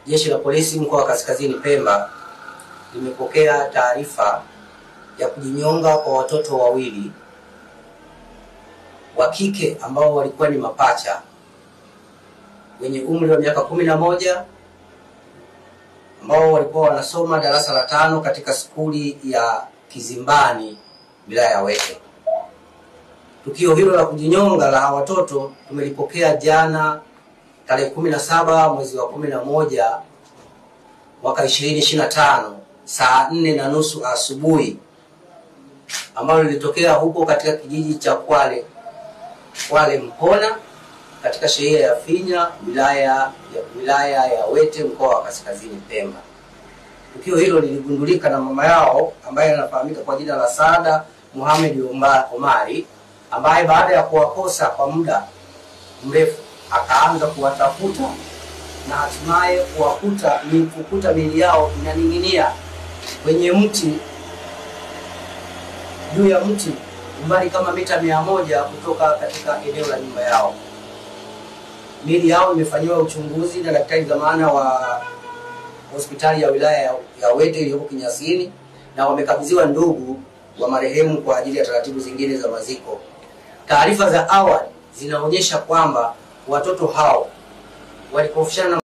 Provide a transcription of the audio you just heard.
Jeshi la Polisi mkoa wa Kaskazini Pemba limepokea taarifa ya kujinyonga kwa watoto wawili wa kike ambao walikuwa ni mapacha wenye umri wa miaka 11 ambao walikuwa wanasoma darasa la 5 katika skuli ya Kizimbani, wilaya ya Wete. Tukio hilo la kujinyonga la hawa watoto tumelipokea jana tarehe 17 mwezi wa 11 mwaka 2025 saa 4:30 asubuhi, ambalo lilitokea huko katika kijiji cha Kwale Mpona katika shehia ya Finya, wilaya ya Wete, mkoa wa Kaskazini Pemba. Tukio hilo liligundulika na mama yao ambaye anafahamika kwa jina la Saada Mohamed Omari, ambaye baada ya kuwakosa kwa muda mrefu akaanza kuwatafuta na hatimaye kukuta miili yao inaning'inia kwenye mti, juu ya mti umbali kama mita 100 kutoka katika eneo la nyumba yao. Miili yao imefanywa uchunguzi na daktari dhamana wa hospitali ya wilaya ya Wete iliyoko Kinyasini, na wamekabidhiwa ndugu wa marehemu kwa ajili ya taratibu zingine za maziko. Taarifa za awali zinaonyesha kwamba watoto hao walikofishana